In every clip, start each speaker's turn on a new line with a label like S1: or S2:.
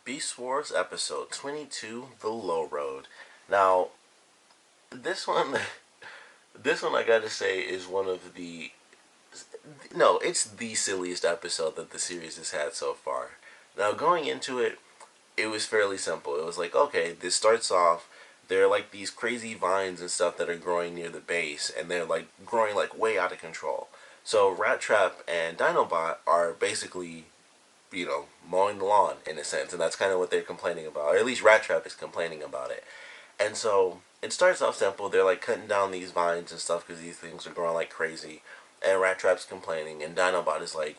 S1: Beast Wars episode 22, The Low Road. Now, this one, this one I gotta say is one of the, no, it's the silliest episode that the series has had so far. Now, going into it, it was fairly simple. It was like, okay, this starts off, there are like these crazy vines and stuff that are growing near the base, and they're like growing like way out of control. So Rattrap and Dinobot are basically mowing the lawn in a sense, and that's kind of what they're complaining about, or at least Rattrap is complaining about it. And so it starts off simple. They're like cutting down these vines and stuff because these things are growing like crazy, and Rattrap's complaining, and Dinobot is like,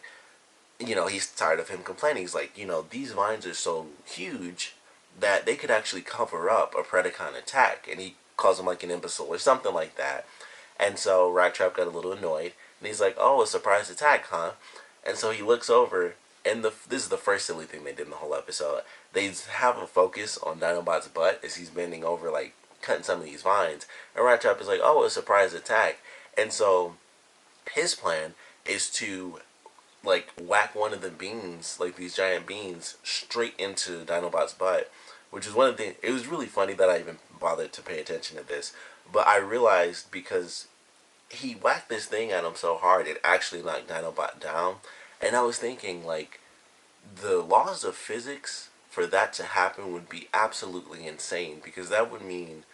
S1: he's tired of him complaining. He's like, these vines are so huge that they could actually cover up a Predacon attack, and he calls him like an imbecile or something like that. And so Rattrap got a little annoyed, and he's like, "Oh, a surprise attack, huh?" And so he looks over, and this is the first silly thing they did in the whole episode. They have a focus on Dinobot's butt as he's bending over, like cutting some of these vines, and Rattrap is like, "Oh, a surprise attack," and so his plan is to like whack one of the beans, like these giant beans, straight into Dinobot's butt, which is one of the things. It was really funny that I even bothered to pay attention to this, but I realized because he whacked this thing at him so hard, it actually knocked Dinobot down. And I was thinking, like, the laws of physics for that to happen would be absolutely insane, because that would mean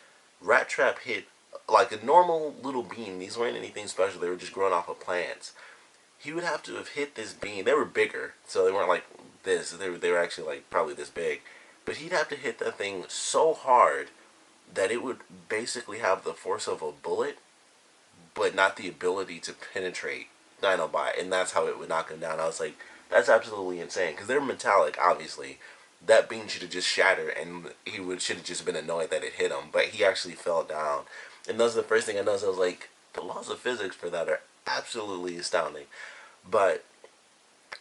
S1: Rattrap hit like a normal little bean. These weren't anything special. They were just growing off of plants. He would have to have hit this bean. They were bigger, so they weren't like this. They were actually like probably this big. But he'd have to hit that thing so hard that it would basically have the force of a bullet, but not the ability to penetrate Dinobot, and that's how it would knock him down. I was like, that's absolutely insane, because they're metallic, obviously. That beam should have just shattered, and should have just been annoyed that it hit him, but he actually fell down. And that was the first thing I noticed. I was like, the laws of physics for that are absolutely astounding. But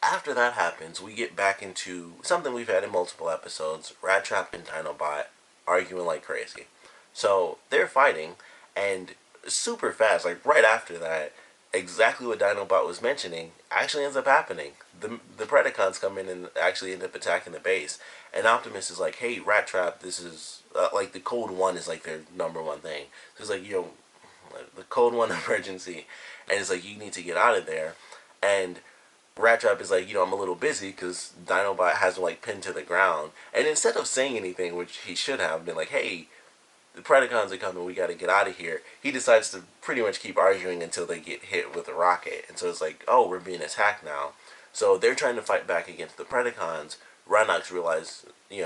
S1: after that happens, we get back into something we've had in multiple episodes: Rattrap and Dinobot arguing like crazy. So they're fighting, and super fast, like right after that, exactly what Dinobot was mentioning actually ends up happening. The Predacons come in and actually end up attacking the base. And Optimus is like, "Hey, Rattrap, this is like the code one is like their number one thing." So it's like, the code one emergency, and it's like, you need to get out of there. And Rattrap is like, I'm a little busy because Dinobot has him like pinned to the ground. And instead of saying anything, which he should have been like, "Hey, the Predacons are coming, we gotta get out of here," he decides to pretty much keep arguing until they get hit with a rocket. And so it's like, oh, we're being attacked now. So they're trying to fight back against the Predacons.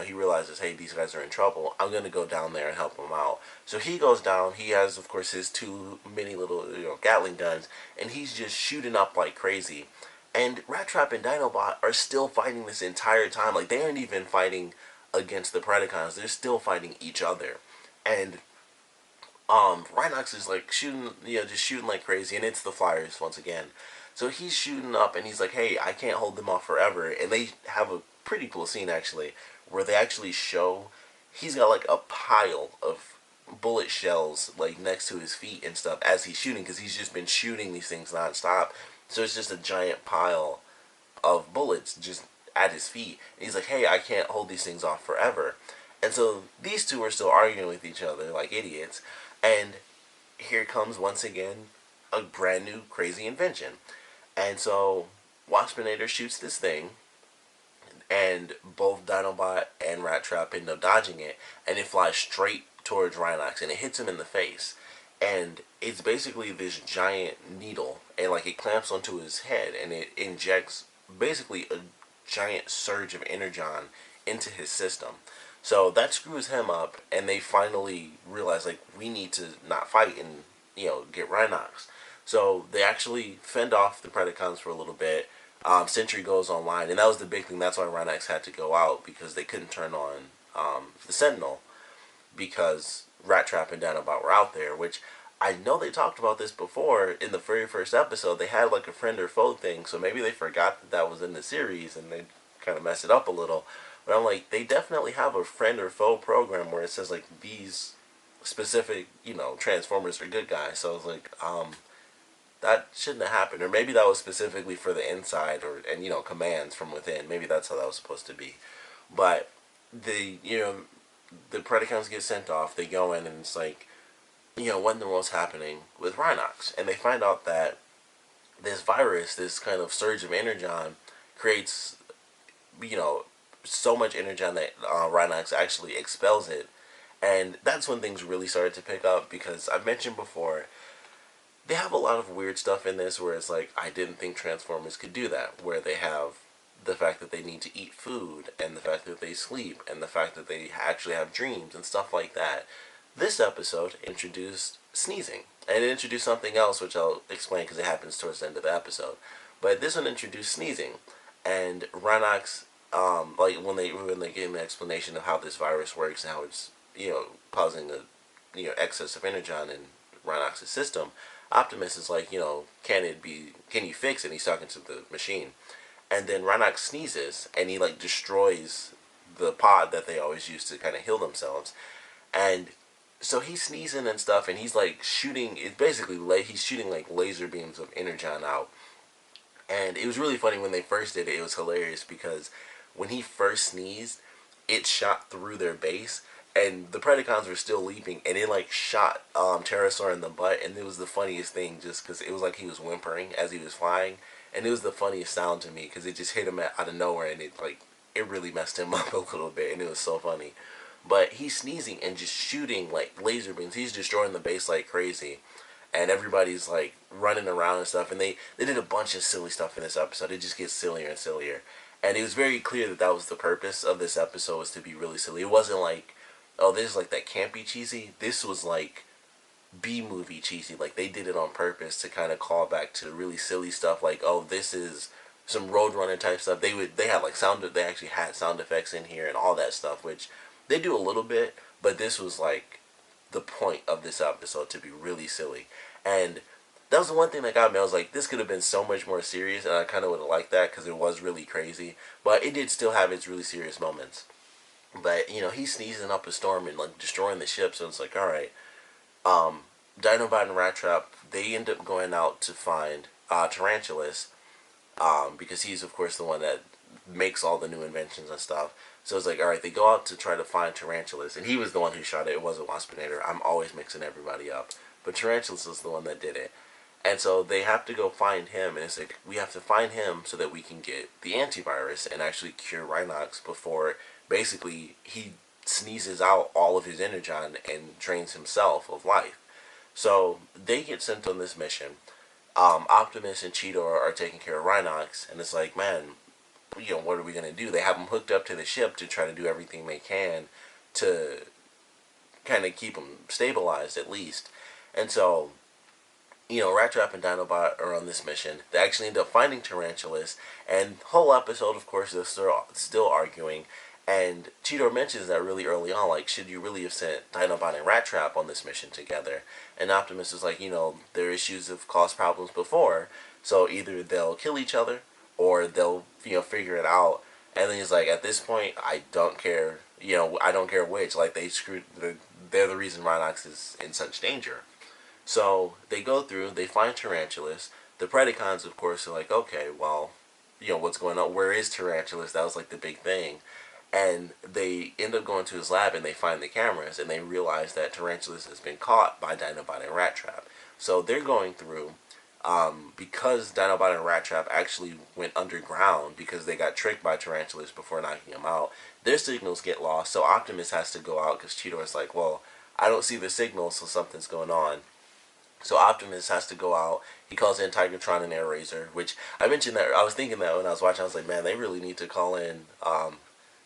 S1: He realizes, hey, these guys are in trouble. I'm gonna go down there and help them out. So he goes down. He has, of course, his two mini little, Gatling guns, and he's just shooting up like crazy. And Rattrap and Dinobot are still fighting this entire time. Like, they aren't even fighting against the Predacons. They're still fighting each other. And Rhinox is like shooting, just shooting like crazy, and it's the Flyers once again. So he's shooting up, and he's like, "Hey, I can't hold them off forever." And they have a pretty cool scene actually, where they actually show he's got like a pile of bullet shells like next to his feet and stuff as he's shooting, because he's just been shooting these things nonstop. So it's just a giant pile of bullets just at his feet. And he's like, "Hey, I can't hold these things off forever." And so these two are still arguing with each other like idiots. And here comes once again a brand new crazy invention. And so Waspinator shoots this thing, and both Dinobot and Rattrap end up dodging it, and it flies straight towards Rhinox, and it hits him in the face. And it's basically this giant needle, and like it clamps onto his head, and it injects basically a giant surge of energon into his system. So that screws him up, and they finally realize, like, we need to not fight and, get Rhinox. So they actually fend off the Predacons for a little bit. Sentry goes online, and that was the big thing. That's why Rhinox had to go out, because they couldn't turn on the Sentinel, because Rattrap and Dinobot were out there, which I know they talked about this before in the very first episode. They had like a friend or foe thing, so maybe they forgot that that was in the series, and they kind of messed it up a little. But I'm like, they definitely have a friend or foe program where it says like these specific, Transformers are good guys. So I was like, that shouldn't have happened. Or maybe that was specifically for the inside, and commands from within. Maybe that's how that was supposed to be. But the the Predacons get sent off. They go in and it's like, what in the world's happening with Rhinox? And they find out that this virus, this kind of surge of energon, creates you know so much energon that Rhinox actually expels it. And that's when things really started to pick up, because I've mentioned before, they have a lot of weird stuff in this where it's like, I didn't think Transformers could do that, where they have the fact that they need to eat food, and the fact that they sleep, and the fact that they actually have dreams and stuff like that. This episode introduced sneezing, and it introduced something else which I'll explain because it happens towards the end of the episode. But this one introduced sneezing, and Rhinox, like when they gave an explanation of how this virus works and how it's causing a excess of energon in Rhinox's system. Optimus is like, can you fix it? And he's talking to the machine. And then Rhinox sneezes and he like destroys the pod that they always use to kind of heal themselves. And so he's sneezing and stuff, and he's like shooting. It's basically he's shooting like laser beams of energon out. And it was really funny when they first did it. It was hilarious because when he first sneezed, it shot through their base, and the Predacons were still leaping, and it like shot Pterosaur in the butt, and it was the funniest thing just because it was like he was whimpering as he was flying, and it was the funniest sound to me because it just hit him out of nowhere, and it really messed him up a little bit, and it was so funny. But he's sneezing and just shooting like laser beams. He's destroying the base like crazy, and everybody's like running around and stuff. And they did a bunch of silly stuff in this episode. It just gets sillier and sillier, and it was very clear that that was the purpose of this episode, was to be really silly. It wasn't like, oh, this is like that campy cheesy. This was like B-movie cheesy. Like they did it on purpose to kind of call back to really silly stuff. Like, oh, this is some Roadrunner type stuff. They had like they actually had sound effects in here and all that stuff, which they do a little bit, but this was like the point of this episode, to be really silly. And that was the one thing that got me. I was like, this could have been so much more serious, and I kind of would have liked that because it was really crazy. But it did still have its really serious moments. But he's sneezing up a storm and like destroying the ship. So it's like, all right, Dinobot and Rattrap, they end up going out to find Tarantulas, because he's of course the one that makes all the new inventions and stuff. So it's like, all right, they go out to try to find Tarantulas, and he was the one who shot it. It wasn't Waspinator. I'm always mixing everybody up, but Tarantulas was the one that did it. And so they have to go find him, and it's like, we have to find him so that we can get the antivirus and actually cure Rhinox before basically he sneezes out all of his energon and drains himself of life. So they get sent on this mission. Optimus and Cheetor are taking care of Rhinox, and it's like, man, what are we going to do? They have him hooked up to the ship to try to do everything they can to kind of keep him stabilized at least. And so, Rattrap and Dinobot are on this mission. They actually end up finding Tarantulas, and the whole episode, of course, they're still arguing. And Cheetor mentions that really early on, like, should you really have sent Dinobot and Rattrap on this mission together? And Optimus is like, their issues have caused problems before, so either they'll kill each other, or they'll, figure it out. And then he's like, at this point, I don't care, I don't care which, like, they're the reason Rhinox is in such danger. So they go through, they find Tarantulas. The Predacons, of course, are like, okay, well, what's going on? Where is Tarantulas? That was like the big thing. And they end up going to his lab, and they find the cameras, and they realize that Tarantulas has been caught by Dinobot and Rattrap. So they're going through, because Dinobot and Rattrap actually went underground because they got tricked by Tarantulas before knocking them out. Their signals get lost, so Optimus has to go out because Cheetor's like, well, I don't see the signal, so something's going on. So Optimus has to go out. He calls in Tigertron and Air which I mentioned that I was thinking that when I was watching. I was like, man, they really need to call in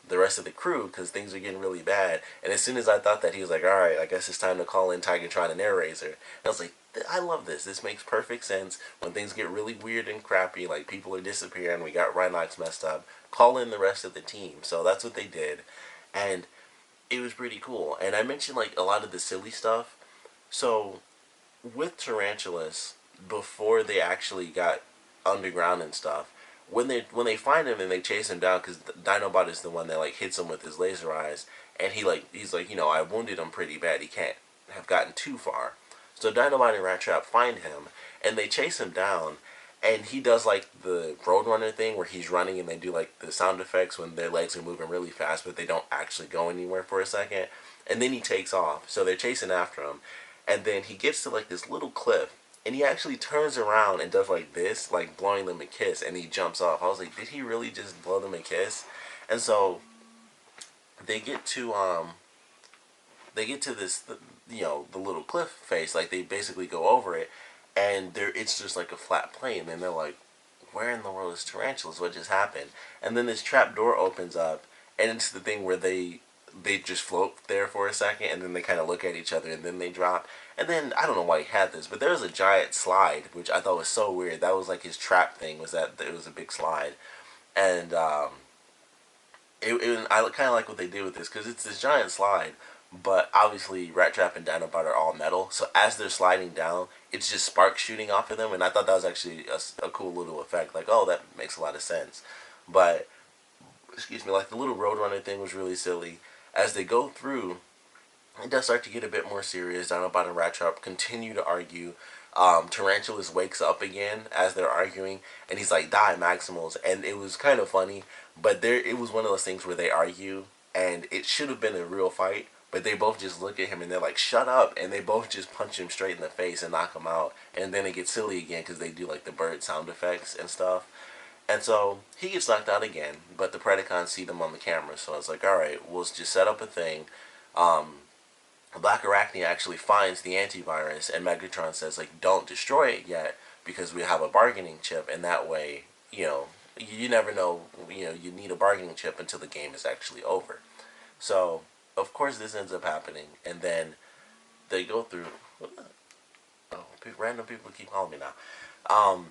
S1: the rest of the crew because things are getting really bad. And as soon as I thought that, he was like, all right, I guess it's time to call in Tigertron and Air And I was like, I love this. This makes perfect sense. When things get really weird and crappy, like people are disappearing, we got Rhinox messed up, call in the rest of the team. So that's what they did. And it was pretty cool. And I mentioned like a lot of the silly stuff. So with Tarantulas, before they actually got underground and stuff, when they find him and they chase him down, because Dinobot is the one that like hits him with his laser eyes, and he's like, I wounded him pretty bad. He can't have gotten too far. So Dinobot and Rattrap find him, and they chase him down, and he does like the Roadrunner thing where he's running and they do like the sound effects when their legs are moving really fast, but they don't actually go anywhere for a second. And then he takes off. So they're chasing after him. And then he gets to like this little cliff. And he actually turns around and does like this, like blowing them a kiss. And he jumps off. I was like, did he really just blow them a kiss? And so they get to this, the little cliff face. Like they basically go over it, and it's just like a flat plane. And they're like, where in the world is Tarantulas? What just happened? And then this trap door opens up, and it's the thing where they just float there for a second, and then they kind of look at each other, and then they drop. And then I don't know why he had this, but there was a giant slide, which I thought was so weird. That was like his trap thing, was that it was a big slide, and I kind of like what they did with this because it's this giant slide, but obviously Rattrap and Dinobot are all metal, so as they're sliding down, it's just sparks shooting off of them, and I thought that was actually a cool little effect. Like, oh, that makes a lot of sense. But excuse me, like the little Roadrunner thing was really silly. As they go through, it does start to get a bit more serious. Dinobot and Rattrap continue to argue. Tarantulas wakes up again as they're arguing, and he's like, "Die, Maximals," and it was kind of funny. But it was one of those things where they argue, and it should have been a real fight, but they both just look at him and they're like, "Shut up!" and they both just punch him straight in the face and knock him out. And then it gets silly again because they do like the bird sound effects and stuff. And so he gets knocked out again, but the Predacons see them on the camera, so it's like, alright, we'll just set up a thing. Black Arachne actually finds the antivirus, and Megatron says, like, don't destroy it yet, because we have a bargaining chip, and that way, you never know, you need a bargaining chip until the game is actually over. So, of course, this ends up happening, and then they go through, oh, random people keep calling me now.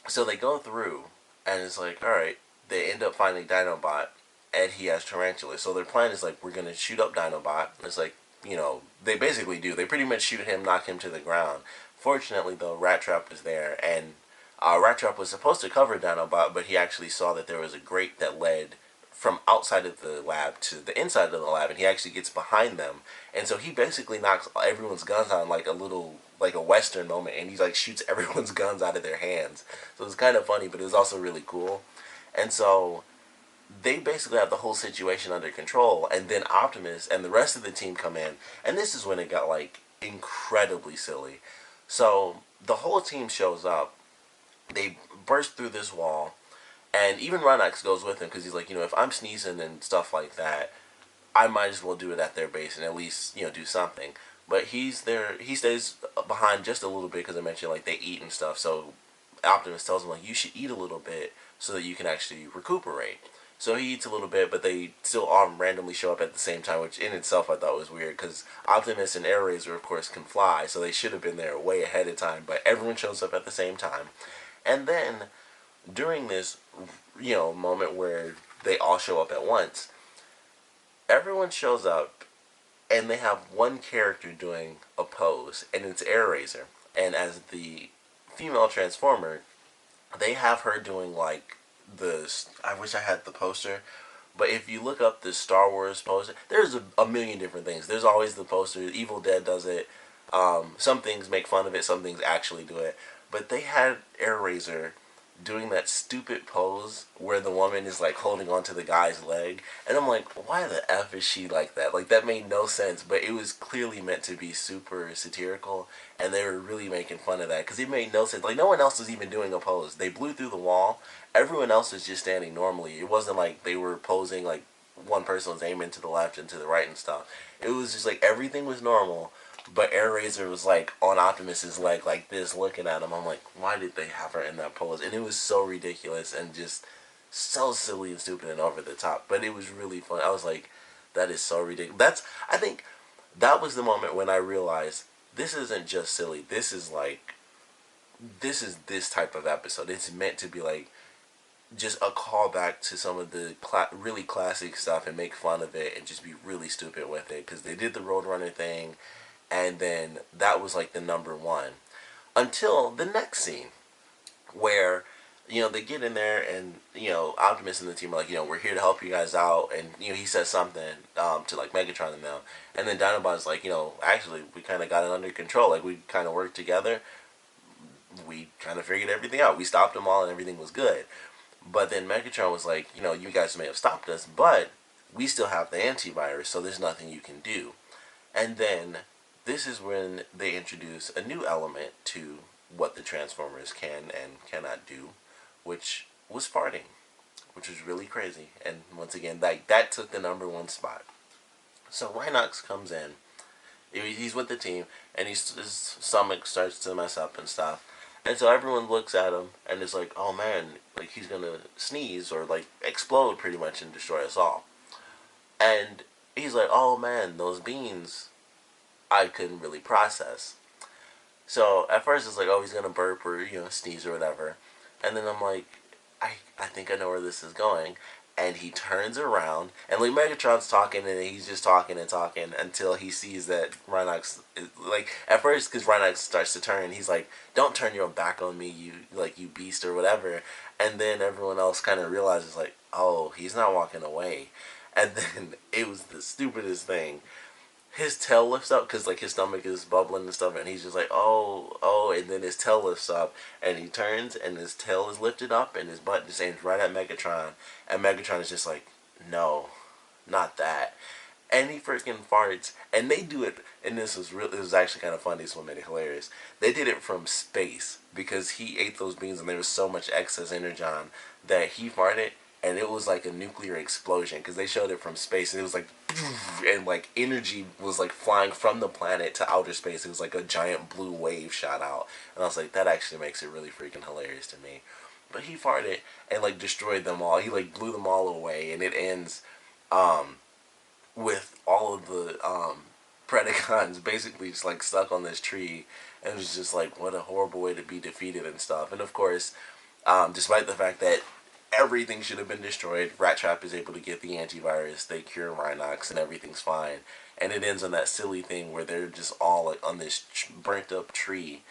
S1: So they go through, and it's like, alright, they end up finding Dinobot, and he has Tarantulas. So their plan is like, we're going to shoot up Dinobot. It's like, they basically do. They pretty much shoot him, knock him to the ground. Fortunately, though, Rattrap is there, and Rattrap was supposed to cover Dinobot, but he actually saw that there was a grate that led from outside of the lab to the inside of the lab, and he actually gets behind them. And so he basically knocks everyone's guns on like a Western moment, and he like shoots everyone's guns out of their hands. So it's kind of funny, but it was also really cool. And so they basically have the whole situation under control, and then Optimus and the rest of the team come in, and this is when it got like incredibly silly. So the whole team shows up, they burst through this wall, and even Rhinox goes with him because he's like, if I'm sneezing and stuff like that, I might as well do it at their base and at least, do something. But he's there, he stays behind just a little bit because I mentioned like they eat and stuff. So Optimus tells him like, you should eat a little bit so that you can actually recuperate. So he eats a little bit, but they still all randomly show up at the same time, which in itself I thought was weird because Optimus and Airazor, of course, can fly, so they should have been there way ahead of time, but everyone shows up at the same time. And then, during this, moment where they all show up at once, everyone shows up, and they have one character doing a pose, and it's Airazor. And as the female Transformer, they have her doing, like, I wish I had the poster, but if you look up the Star Wars poster, there's a million different things. There's always the poster. Evil Dead does it. Some things make fun of it. Some things actually do it. But they had Airazor doing that stupid pose where the woman is like holding onto the guy's leg, and I'm like, why the F is she like that? Like, that made no sense, but it was clearly meant to be super satirical, and they were really making fun of that because it made no sense. Like, no one else was even doing a pose. They blew through the wall. Everyone else was just standing normally. It wasn't like they were posing like one person was aiming to the left and to the right and stuff. It was just like everything was normal, but Airazor was like on Optimus's leg like this, looking at him. I'm like, why did they have her in that pose? And it was so ridiculous and just so silly and stupid and over the top. But it was really fun. I was like, that is so ridiculous. I think that was the moment when I realized this isn't just silly. This is this type of episode. It's meant to be like just a callback to some of the really classic stuff and make fun of it and just be really stupid with it because they did the Roadrunner thing. And then that was like the number one. Until the next scene where, they get in there and, Optimus and the team are like, we're here to help you guys out. And, he says something to like Megatron and them. And then Dinobot's like, actually, we kind of got it under control. Like, we kind of worked together. we kind of figured everything out. We stopped them all and everything was good. But then Megatron was like, you know, you guys may have stopped us, but we still have the antivirus, so there's nothing you can do. And then this is when they introduce a new element to what the Transformers can and cannot do, which was farting, which was really crazy. And once again, that took the #1 spot. So Rhinox comes in. He's with the team, and his stomach starts to mess up and stuff. And so everyone looks at him, and is like, oh man, like he's gonna sneeze or like explode pretty much and destroy us all. And he's like, oh man, those beans, I couldn't really process. So at first it's like, oh, he's gonna burp or sneeze or whatever, and then I'm like, I think I know where this is going. And he turns around, and like Megatron's talking, and he's just talking and talking until he sees that Rhinox is, like, at first, because Rhinox starts to turn, he's like, "Don't turn your back on me, you beast," or whatever. And then everyone else kind of realizes, like, oh, he's not walking away. And then it was the stupidest thing. His tail lifts up because like his stomach is bubbling and stuff, and he's just like, oh, and then his tail lifts up, and he turns, and his tail is lifted up, and his butt just aims right at Megatron, and Megatron is just like, no, not that, and he freaking farts, and they do it, and this was real. It was actually kind of funny. This one made it hilarious. They did it from space because he ate those beans, and there was so much excess energon that he farted. And it was like a nuclear explosion because they showed it from space, and it was like, and like energy was like flying from the planet to outer space. It was like a giant blue wave shot out, and I was like, that actually makes it really freaking hilarious to me. But he farted and like destroyed them all. He like blew them all away, and it ends with all of the Predacons basically just like stuck on this tree, and it was just like, what a horrible way to be defeated and stuff. And of course, despite the fact that everything should have been destroyed, Rattrap is able to get the antivirus, they cure Rhinox, and everything's fine. And it ends on that silly thing where they're just all like on this burnt up tree,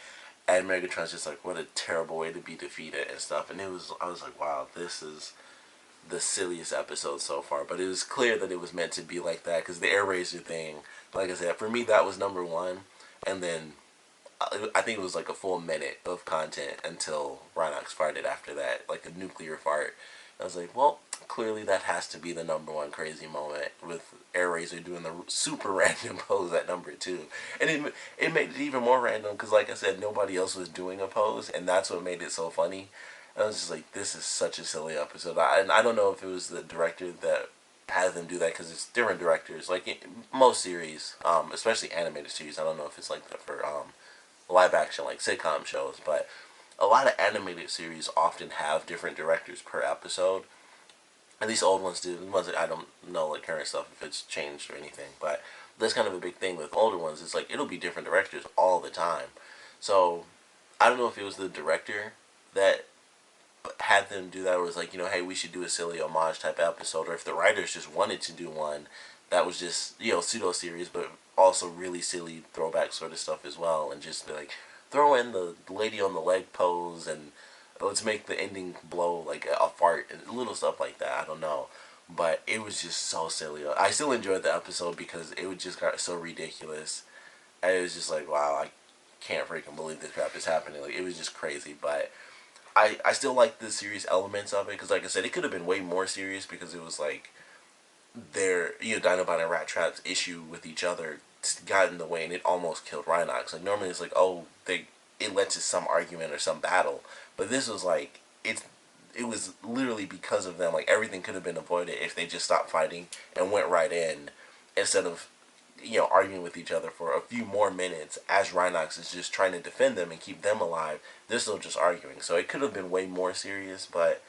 S1: and Megatron's just like, what a terrible way to be defeated and stuff. And I was like, wow, this is the silliest episode so far. But it was clear that it was meant to be like that, because the Air Razor thing, like I said, for me that was #1, and then I think it was like a full minute of content until Rhinox farted after that, like a nuclear fart. I was like, well, clearly that has to be the #1 crazy moment, with Air Razor doing the super random pose at #2. And it made it even more random because, like I said, nobody else was doing a pose, and that's what made it so funny. I was just like, this is such a silly episode. And I don't know if it was the director that had them do that, because it's different directors. Like in most series, especially animated series, I don't know if it's like that for live action like sitcom shows, but a lot of animated series often have different directors per episode. At least old ones do. I don't know like current stuff if it's changed or anything, but that's kind of a big thing with older ones. It's like it'll be different directors all the time. So I don't know if it was the director that had them do that, or was like, hey, we should do a silly homage type episode, or if the writers just wanted to do one that was just pseudo series, but also really silly throwback sort of stuff as well, and just be like, throw in the lady on the leg pose, and let's make the ending blow like a fart and little stuff like that. I don't know, but it was just so silly. I still enjoyed the episode because it just got so ridiculous, and it was just like, wow, I can't freaking believe this crap is happening. Like, it was just crazy. But I still like the serious elements of it, because like I said, it could have been way more serious, because it was like their Dinobot and Rattrap's issue with each other got in the way, and it almost killed Rhinox. Like normally it's like, oh, it led to some argument or some battle, but this was like it was literally because of them. Like everything could have been avoided if they just stopped fighting and went right in, instead of arguing with each other for a few more minutes as Rhinox is just trying to defend them and keep them alive. They're still just arguing, so it could have been way more serious, but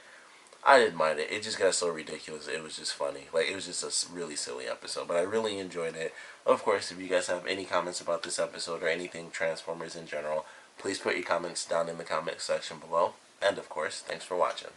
S1: I didn't mind it. It just got so ridiculous. It was just funny. Like, it was just a really silly episode, but I really enjoyed it. Of course, if you guys have any comments about this episode or anything Transformers in general, please put your comments down in the comment section below. And of course, thanks for watching.